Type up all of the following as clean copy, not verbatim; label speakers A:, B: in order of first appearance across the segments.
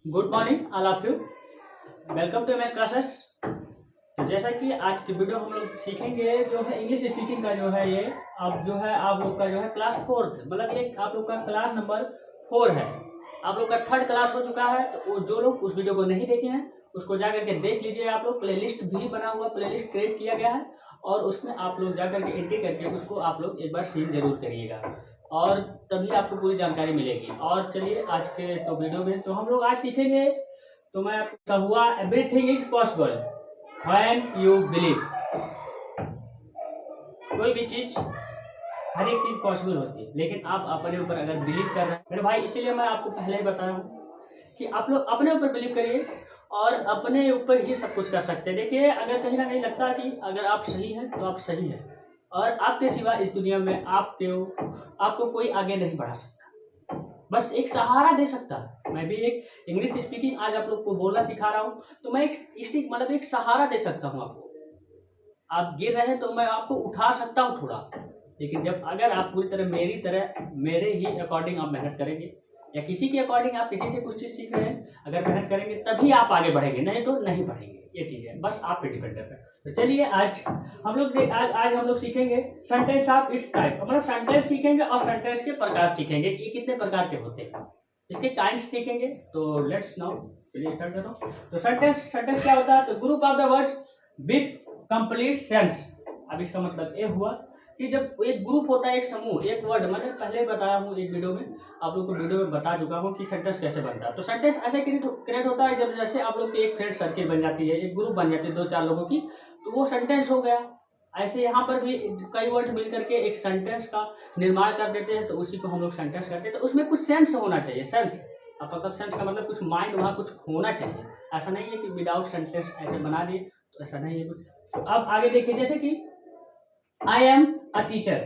A: Good morning all of you. Welcome to MS classes. तो जैसा कि आज की वीडियो हम लोग सीखेंगे जो है इंग्लिश स्पीकिंग का जो है ये अब जो है आप लोग का जो है क्लास 4th मतलब एक आप लोग का क्लास नंबर 4 है। आप लोग का 3rd क्लास हो चुका है। तो जो लोग उस वीडियो को नहीं देखे हैं उसको जा करके देख लीजिए। आप लोग प्लेलिस्ट भी बना हुआ, प्लेलिस्ट क्रिएट किया गया है और उसमें आप लोग जा करके एंट्री करके उसको आप लोग एक बार सीन जरूर करिएगा और तभी आपको पूरी जानकारी मिलेगी। और चलिए आज के तो वीडियो में तो हम लोग आज सीखेंगे। तो मैं आपका हुआ everything is possible when you believe. कोई भी चीज, हर एक चीज पॉसिबल होती है लेकिन आप अपने ऊपर अगर बिलीव कर रहे हैं मेरे भाई, इसीलिए मैं आपको पहले ही बता रहा हूँ कि आप लोग अपने ऊपर बिलीव करिए और अपने ऊपर ही सब कुछ कर सकते हैं। देखिए, अगर कहीं ना कहीं लगता है कि अगर आप सही हैं तो आप सही हैं और आपके सिवा इस दुनिया में आपको कोई आगे नहीं बढ़ा सकता, बस एक सहारा दे सकता है। मैं भी एक इंग्लिश स्पीकिंग आज आप लोग को बोलना सिखा रहा हूँ तो मैं एक स्टिक मतलब एक सहारा दे सकता हूँ आपको। आप गिर रहे हैं तो मैं आपको उठा सकता हूँ थोड़ा, लेकिन जब अगर आप पूरी तरह मेरी तरह मेरे ही अकॉर्डिंग आप मेहनत करेंगे या किसी के अकॉर्डिंग आप किसी से कुछ चीज़ सीख रहे हैं, अगर मेहनत करेंगे तभी आप आगे बढ़ेंगे, नहीं तो नहीं बढ़ेंगे। ये चीज़ है, बस आप पे डिपेंड करता है। तो चलिए आज आज हम लोग सीखेंगे सेंटेंस ऑफ इट्स टाइप, मतलब सेंटेंस सीखेंगे और सेंटेंस के प्रकार सीखेंगे कि कितने प्रकार के होते हैं, इसके काइंड्स सीखेंगे। तो लेट्स नाउ चलिए स्टार्ट करता हूँ। तो सेंटेंस क्या होता है? तो group of the words with complete sense. अब इसका मतलब ये हुआ कि जब एक ग्रुप होता है, एक समूह, एक वर्ड, मैंने पहले बताया हूँ एक वीडियो में, आप लोग को वीडियो में बता चुका हूँ कि सेंटेंस कैसे बनता है। तो सेंटेंस ऐसे क्रिएट होता है जब जैसे आप लोग की एक फ्रेंड सर्किल बन जाती है, एक ग्रुप बन जाती है 2-4 लोगों की, तो वो सेंटेंस हो गया। ऐसे यहाँ पर भी कई वर्ड मिल करके एक सेंटेंस का निर्माण कर देते हैं, तो उसी को हम लोग सेंटेंस कहते हैं। तो उसमें कुछ सेंस होना चाहिए। सेंस अब मतलब सेंस का मतलब कुछ माइंड वहाँ कुछ होना चाहिए। ऐसा नहीं है कि विदाउट सेंटेंस ऐसे बना दिए, तो ऐसा नहीं है कुछ। तो अब आगे देखिए, जैसे कि आई एम अ टीचर।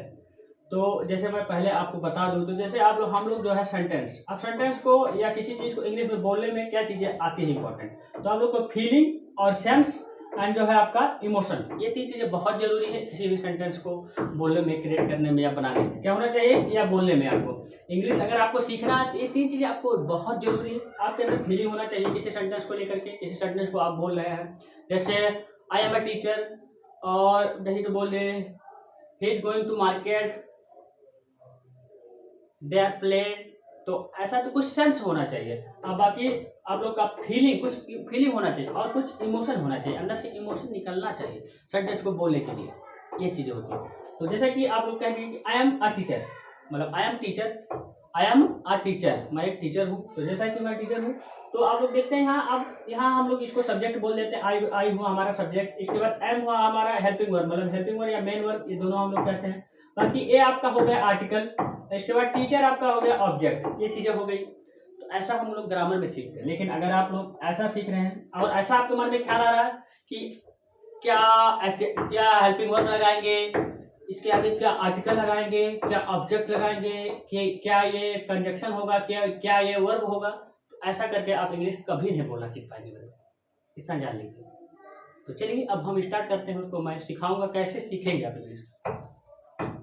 A: तो जैसे मैं पहले आपको बता दूं, तो जैसे हम लोग जो है सेंटेंस, अब सेंटेंस को या किसी चीज को इंग्लिश में बोलने में क्या चीजें आती है इंपॉर्टेंट, तो आप लोग को फीलिंग और सेंस एंड जो है आपका इमोशन, ये 3 चीजें बहुत जरूरी है किसी भी सेंटेंस को बोलने में, क्रिएट करने में या बनाने में। क्या होना चाहिए या बोलने में आपको इंग्लिश अगर आपको सीखना है तो ये 3 चीजें आपको बहुत जरूरी है। आपके अंदर फीलिंग होना चाहिए किसी सेंटेंस को लेकर के, किसी सेंटेंस को आप बोल रहे हैं। जैसे आई एम अ टीचर और नहीं तो बोले he is going to market, they are play. तो ऐसा तो कुछ सेंस होना चाहिए। अब बाकी आप लोग का कुछ फीलिंग होना चाहिए और कुछ इमोशन होना चाहिए, अंदर से इमोशन निकलना चाहिए सेंटेंस को बोलने के लिए। ये चीजें होती है। तो जैसे कि आप लोग कहेंगे कि आई एम अ टीचर, मतलब I am teacher, I am a teacher, मैं एक टीचर हूँ। तो जैसा कि मैं टीचर हूँ, तो आप लोग देखते हैं यहाँ, अब यहाँ हम लोग इसको सब्जेक्ट बोल देते हैं। आई हुआ हमारा सब्जेक्ट, इसके बाद एम हुआ हमारा हेल्पिंग वर्ब, मतलब हेल्पिंग वर्ब या मेन वर्ब, ये दोनों हम लोग कहते हैं। बाकी ए आपका हो गया आर्टिकल, इसके बाद टीचर आपका हो गया ऑब्जेक्ट, ये चीजें हो गई। तो ऐसा हम लोग ग्रामर में सीखते हैं। लेकिन अगर आप लोग ऐसा सीख रहे हैं और ऐसा आपके मन में ख्याल आ रहा है कि क्या क्या हेल्पिंग वर्ब लगाएंगे, इसके आगे क्या आर्टिकल लगाएंगे, क्या ऑब्जेक्ट लगाएंगे, कि क्या ये कंजक्शन होगा, क्या ये वर्ब होगा, तो ऐसा करके आप इंग्लिश कभी नहीं बोलना सीख पाएंगे मेरे, इतना जान लीजिए। तो चलिए अब हम स्टार्ट करते हैं, उसको मैं सिखाऊंगा कैसे सीखेंगे आप इंग्लिश।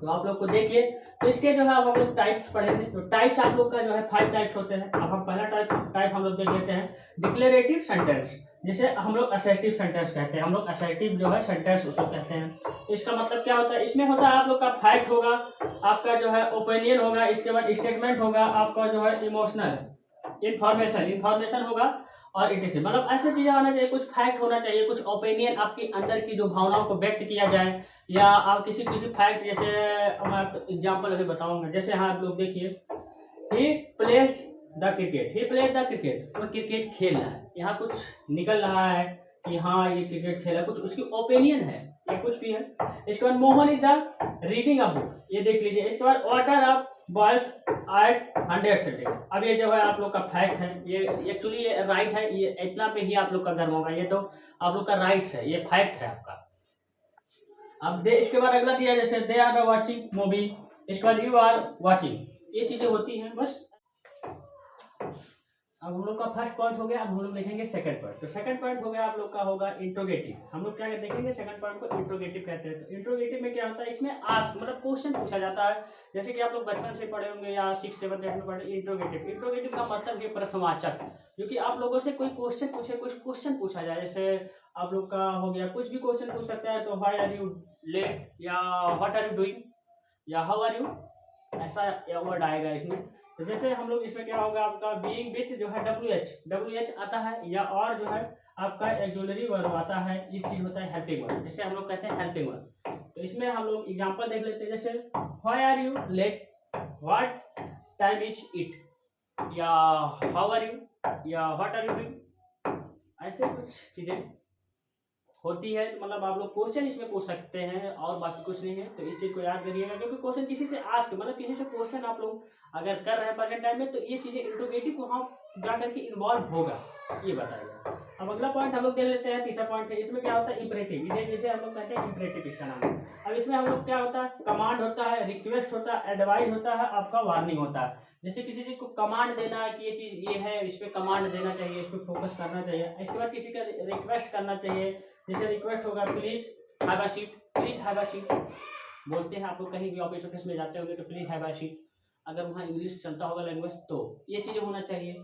A: तो आप लोग को देखिए, तो इसके जो है अब हम लोग टाइप्स पढ़ेंगे। तो टाइप्स आप लोग का जो है 5 टाइप्स होते हैं। अब हम पहला टाइप हम लोग देख लेते हैं, डिक्लेरेटिव सेंटेंस, जिसे हम लोग असर्टिव सेंटेंस कहते हैं। हम लोग असर्टिव जो है सेंटेंस उसको कहते हैं। तो इसका मतलब क्या होता है? इसमें होता है आप लोग का फैक्ट होगा, आपका जो है ओपिनियन होगा, इसके बाद स्टेटमेंट होगा, आपका जो है इमोशनल इंफॉर्मेशन होगा और इट मतलब ऐसे चीजें होना चाहिए। कुछ फैक्ट होना चाहिए, कुछ ओपिनियन, आपकी अंदर की जो भावनाओं को व्यक्त किया जाए, या आप किसी फैक्ट, जैसे मैं आपको एग्जांपल अभी बताऊंगा। जैसे हाँ आप लोग देखिए, ही प्लेस द क्रिकेट, वो क्रिकेट खेल रहा है, यहाँ कुछ निकल रहा है कि हाँ ये क्रिकेट खेला, कुछ उसकी ओपिनियन है या कुछ भी है। इसके बाद Mohan is the reading a book, ये देख लीजिए। इसके बाद water of boils at 100 centigrade, अब ये जो है आप लोग का फैक्ट है, ये एक्चुअली ये राइट है, ये इतना पे ही आप लोग का गर्म होगा, ये तो आप लोग का राइट्स है, ये फैक्ट है आपका। अब इसके बाद अगला दिया जैसे दे आर वाचिंग मूवी, इसके बाद यू आर वाचिंग, ये चीजें होती हैं बस। अब हम लोग का फर्स्ट पॉइंट हो गया, अब हम लोग देखेंगे सेकंड पॉइंट। तो सेकंड पॉइंट हो गया आप लोग का होगा इंट्रोगेटिव। हम लोग क्या देखेंगे, सेकंड पॉइंट को इंट्रोगेटिव कहते हैं। तो इंट्रोगेटिव में क्या होता है, इसमें आस्क मतलब क्वेश्चन पूछा जाता है। जैसे कि आप लोग बचपन से पढ़े होंगे या 6 7 में पढ़े इंट्रोगेटिव। इंट्रोगेटिव का मतलब है प्रश्नवाचक, जो कि आप लोगों से कोई क्वेश्चन पूछे, कुछ क्वेश्चन पूछा जाए। जैसे आप लोग का हो गया, कुछ भी क्वेश्चन पूछ सकता है। तो व्हाई आर यू लेट, या व्हाट आर यू डूइंग, या हाउ आर यू, ऐसा वर्ड आएगा इसमें। तो जैसे हम लोग इसमें क्या होगा, आपका बीइंग विथ जो है डब्ल्यू एच आता है, या और जो है आपका एक्सुलरी वर्ब आता है। इस चीज होता है हेल्पिंग वर्ब, जैसे हम लोग कहते हैं हेल्पिंग वर्ब। तो इसमें हम लोग एग्जांपल देख लेते हैं। जैसे why are you late, what time is it, या हाउ आर यू, या व्हाट आर यू डूइंग, ऐसे कुछ चीजें होती है। मतलब आप लोग क्वेश्चन इसमें पूछ सकते हैं और बाकी कुछ नहीं है। तो इस चीज को याद करिएगा, क्योंकि क्वेश्चन किसी से आस्क मतलब किसी से क्वेश्चन आप लोग अगर कर रहे हैं प्रेजेंट टाइम में, तो ये चीजें इंट्रोगेटिव वहां जाकर के इन्वॉल्व होगा, ये बताएगा। अब अगला पॉइंट हम लोग देख लेते हैं, तीसरा पॉइंट है। इसमें क्या होता है, इंपरेटिव। इसे जैसे हम लोग कहते हैं इंपरेटिव, इसका नाम है। अब इसमें हम लोग क्या होता है, कमांड होता है, रिक्वेस्ट होता है, एडवाइस होता है, आपका वार्निंग होता है। जैसे किसी चीज को कमांड देना है कि ये चीज ये है, इस पे कमांड देना चाहिए, इस पे फोकस करना चाहिए। इसके बाद किसी का रिक्वेस्ट करना चाहिए। जैसे रिक्वेस्ट होगा, please have a seat, please have a seat बोलते हैं आप लोग कहीं भी ऑफिस ऑफिस में जाते होंगे, तो प्लीज हैव अ सीट, अगर वहाँ इंग्लिश चलता होगा लैंग्वेज, तो ये चीजें होना चाहिए।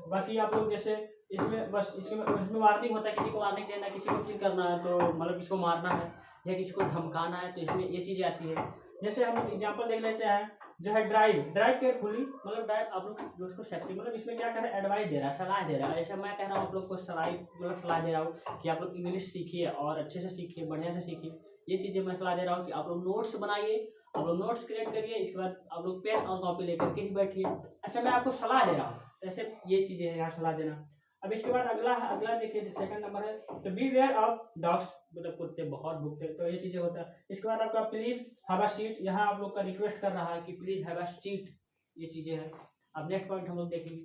A: बाकी आप लोग जैसे इसमें बस इसमें वार्निंग होता है, किसी को वार्निंग देना, किसी को किल करना है, तो मतलब किसी को मारना है या किसी को धमकाना है, तो इसमें ये चीजें आती है। जैसे हम एग्जाम्पल देख लेते हैं, जो है ड्राइव केयरफुली, मतलब ड्राइव आप लोग जो उसको सेफ्टी, मतलब इसमें क्या कर रहा है, एडवाइस दे रहा है, सलाह दे रहा है। ऐसा मैं कह रहा हूँ आप लोग को सलाह दे रहा हूँ कि आप लोग इंग्लिश सीखिए और अच्छे से सीखिए, बढ़िया से सीखिए। ये चीजें मैं सलाह दे रहा हूँ कि आप लोग नोट्स बनाइए, आप लोग नोट्स क्रिएट करिए, इसके बाद आप लोग पेन और कॉपी लेकर के ही बैठिए। अच्छा, मैं आपको सलाह दे रहा हूँ, ऐसे ये चीजें हैं यहाँ सलाह देना। अब इसके बाद अगला देखिए, सेकंड नंबर है, तो बी वेयर ऑफ डॉग्स, मतलब कुत्ते बहुत भूखते, तो ये चीजें होता है। इसके बाद आपका प्लीज हैव अ सीट, यहाँ आप लोग का रिक्वेस्ट कर रहा है कि प्लीज हैव अ सीट, ये चीजें हैं। अब नेक्स्ट पॉइंट हम लोग देखेंगे।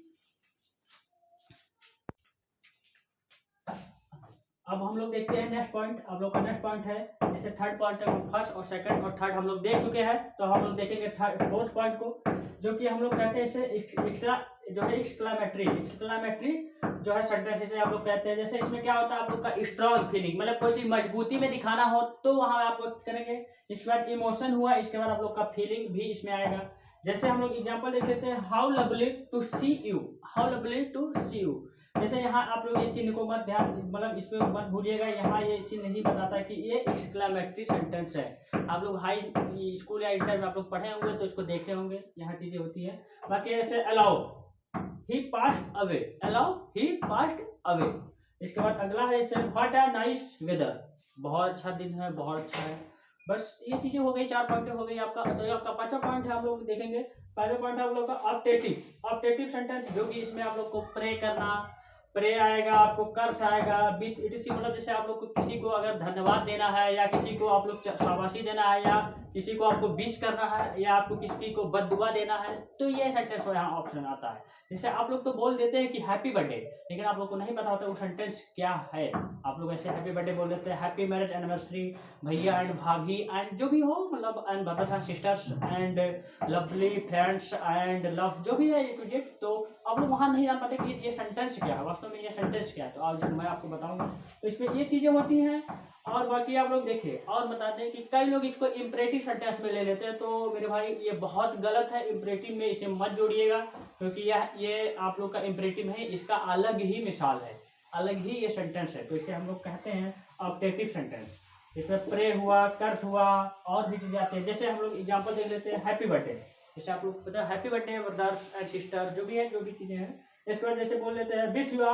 A: अब हम लोग देखते हैं नेक्स्ट पॉइंट। आप लोग का नेक्स्ट पॉइंट है, जैसे थर्ड पॉइंट है, फर्स्ट और सेकंड और थर्ड हम लोग देख चुके हैं। तो हम लोग देखेंगे फोर्थ पॉइंट को, जो कि हम लोग कहते हैं इसे एक्स्ट्रा जो है एक्सक्लामेटरी जो है सेंटेंस, इसे आप लोग कहते हैं। जैसे इसमें क्या होता है, आप लोग का स्ट्रॉन्ग फीलिंग, मतलब कोई चीज मजबूती में दिखाना हो तो वहां आप लोग करेंगे। इसके बाद इमोशन हुआ, इसके बाद आप लोग का फीलिंग भी इसमें आएगा। जैसे हम लोग एग्जांपल देख लेते हैं, how lovely to see you, how lovely to see you. जैसे यहाँ आप लोग ये चिन्ह को मत ध्यान, मतलब इसमें मत भूलिएगा, यहाँ ये चिन्ह नहीं बताता कि ये एक्सक्लेमेटरी सेंटेंस है। आप लोग हाई स्कूल या इंटर में आप लोग पढ़े होंगे तो इसको देखे होंगे, यहाँ चीजें होती है। बाकी जैसे अलाउ ही पास्ड अवे, अलाउ ही पास्ड अवे। इसके बाद अगला है जैसे व्हाट आर नाइस वेदर, बहुत अच्छा दिन है, बहुत अच्छा है। बस ये चीजें हो गई, 4 पॉइंट हो गई आपका। तो आपका 5वां पॉइंट है, हम लोग देखेंगे। 5वां पॉइंट है आप लोग का ऑप्टेटिव सेंटेंस, जो कि इसमें आप लोग को प्रे करना, प्रे आएगा, आपको कर्स आएगा, विथ इटसी, मतलब जैसे आप लोग को किसी को अगर धन्यवाद देना है, या किसी को आप लोग शाबाशी देना है, या किसी को आपको विश करना है, या आपको किसी को बददुआ देना है, तो ये सेंटेंस यहाँ ऑप्शन आता है। जैसे आप लोग तो बोल देते हैं कि हैप्पी बर्थडे, लेकिन आप लोग को नहीं पता होता वो सेंटेंस क्या है। आप लोग ऐसे हैप्पी बर्थडे बोल देते हैं, हैप्पी मैरिज एनिवर्सरी, भैया एंड भाभी एंड जो भी हो, मतलब and brothers and sisters and lovely friends and love, जो भी है ए टू जेड। तो आप लोग वहाँ नहीं जान पाते कि ये सेंटेंस क्या है, वास्तव में ये सेंटेंस क्या है। तो आज मैं आपको बताऊंगा, तो इसमें ये चीजें होती हैं। और बाकी आप लोग देखिए और बताते हैं कि कई लोग इसको इम्परेटिव सेंटेंस में ले लेते हैं, तो मेरे भाई ये बहुत गलत है। इम्परेटिव में इसे मत जोड़िएगा, क्योंकि ये आप लोग का इम्परेटिव है, इसका अलग ही मिसाल है, अलग ही ये सेंटेंस है। तो इसे हम लोग कहते हैं ऑप्टेटिव सेंटेंस। इसमें प्रे हुआ, कर्स हुआ, और भी चीजें आती है। जैसे हम लोग एग्जाम्पल देख लेते हैं, हैप्पी बर्थडे, जैसे आप लोग पता है happy birthday brothers and sister, जो भी है, जो भी चीजें हैं। इसके बाद जैसे बोल लेते हैं with you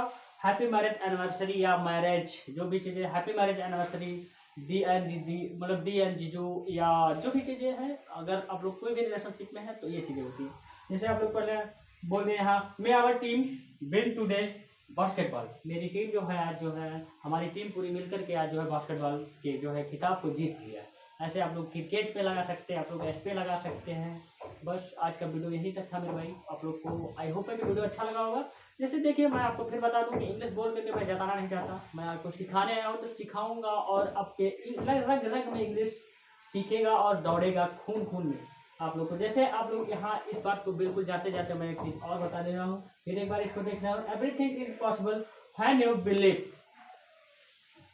A: happy marriage anniversary, या मैरिज, जो भी चीजें, happy marriage anniversary, the and दीदी, मतलब दी एंड जीजू, या जो भी चीजें हैं। अगर आप लोग कोई भी रिलेशनशिप में है तो ये चीजें होती है। जैसे आप लोग पहले बोल रहे हैं, यहाँ may our team win today basketball, मेरी टीम जो है आज, जो है हमारी टीम पूरी मिलकर के आज जो है बास्केटबॉल के जो है खिताब को जीत लिया। ऐसे आप लोग क्रिकेट पे लगा सकते हैं, आप लोग एस पे लगा सकते हैं। बस आज का वीडियो यही तक था मेरे भाई, आप लोग को आई होप है कि वीडियो अच्छा लगा होगा। जैसे देखिए, मैं आपको फिर बता दूं कि इंग्लिश बोल करके मैं जताना नहीं चाहता, मैं आपको सिखाने आया हूँ, तो सिखाऊंगा और आपके रग रग में इंग्लिश सीखेगा और दौड़ेगा खून खून में। आप लोग को। जैसे आप लोग यहाँ इस बात को बिल्कुल जाते जाते मैं एक चीज़ और बता दे रहा हूँ, फिर एक बार इसको देखना हो, everything is possible when you believe.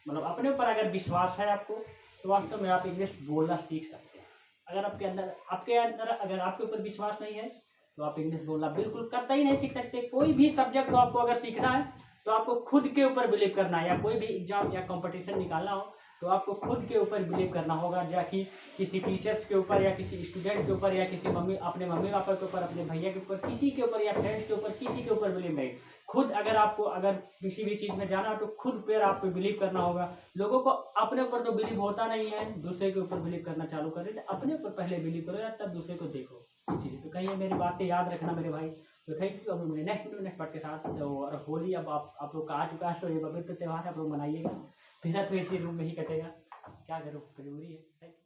A: मतलब अपने ऊपर अगर विश्वास है आपको, तो वास्तव में आप इंग्लिश बोलना सीख सकते हैं। अगर आपके अंदर अगर आपके ऊपर विश्वास नहीं है, तो आप इंग्लिश बोलना बिल्कुल कतई नहीं सीख सकते। कोई भी सब्जेक्ट को आपको अगर सीखना है, तो आपको खुद के ऊपर बिलीव करना है, या कोई भी एग्जाम या कंपटीशन निकालना हो, तो आपको खुद के ऊपर बिलीव करना होगा, या कि किसी टीचर्स के ऊपर, या किसी स्टूडेंट के ऊपर, या किसी अपने मम्मी पापा के ऊपर, अपने भैया के ऊपर, किसी के ऊपर, या फ्रेंड्स के ऊपर, किसी के ऊपर बिलीव नहीं। खुद अगर आपको अगर किसी भी चीज़ में जाना हो, तो खुद पर आप पे बिलीव करना होगा। लोगों को अपने ऊपर तो बिलीव होता नहीं है, दूसरे के ऊपर बिलीव करना चालू कर देते। अपने ऊपर पहले बिलीव करो, या तब दूसरे को देखो। चीज़ तो कहीं ये मेरी बातें याद रखना मेरे भाई। तो थैंक यू। अब मेरे नेक्स्ट पार्ट के साथ। तो और होली अब आप लोग का आ चुका है, तो ये पवित्र त्यौहार आप लोग मनाइएगा। मेरा तो इसी रूम में ही कटेगा, क्या करूँ, मजबूरी है। Thank you.